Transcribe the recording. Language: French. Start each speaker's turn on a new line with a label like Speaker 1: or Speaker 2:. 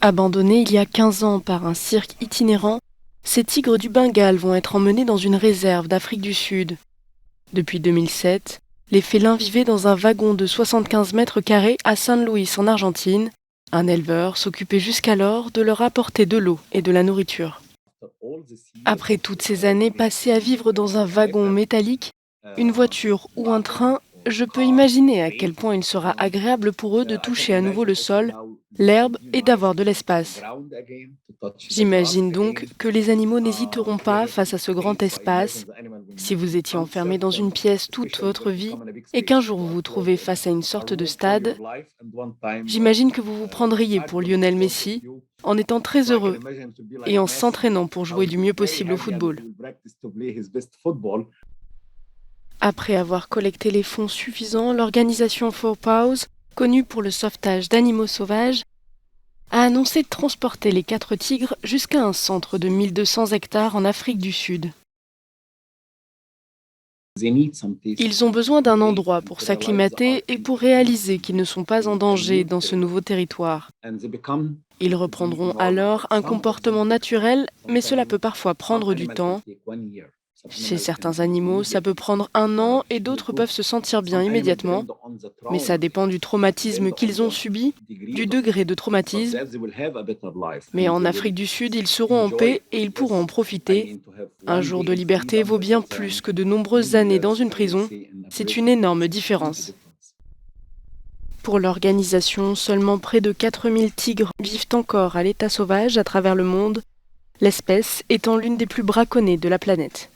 Speaker 1: Abandonnés il y a 15 ans par un cirque itinérant, ces tigres du Bengale vont être emmenés dans une réserve d'Afrique du Sud. Depuis 2007, les félins vivaient dans un wagon de 75 mètres carrés à San Luis en Argentine. Un éleveur s'occupait jusqu'alors de leur apporter de l'eau et de la nourriture. Après toutes ces années passées à vivre dans un wagon métallique, une voiture ou un train, je peux imaginer à quel point il sera agréable pour eux de toucher à nouveau le sol, l'herbe et d'avoir de l'espace. J'imagine donc que les animaux n'hésiteront pas face à ce grand espace. Si vous étiez enfermé dans une pièce toute votre vie et qu'un jour vous vous trouvez face à une sorte de stade, j'imagine que vous vous prendriez pour Lionel Messi en étant très heureux et en s'entraînant pour jouer du mieux possible au football. Après avoir collecté les fonds suffisants, l'organisation 4Paws, connue pour le sauvetage d'animaux sauvages, a annoncé de transporter les 4 tigres jusqu'à un centre de 1200 hectares en Afrique du Sud. Ils ont besoin d'un endroit pour s'acclimater et pour réaliser qu'ils ne sont pas en danger dans ce nouveau territoire. Ils reprendront alors un comportement naturel, mais cela peut parfois prendre du temps. Chez certains animaux, ça peut prendre 1 an et d'autres peuvent se sentir bien immédiatement, mais ça dépend du traumatisme qu'ils ont subi, du degré de traumatisme. Mais en Afrique du Sud, ils seront en paix et ils pourront en profiter. Un jour de liberté vaut bien plus que de nombreuses années dans une prison. C'est une énorme différence. Pour l'organisation, seulement près de 4000 tigres vivent encore à l'état sauvage à travers le monde, l'espèce étant l'une des plus braconnées de la planète.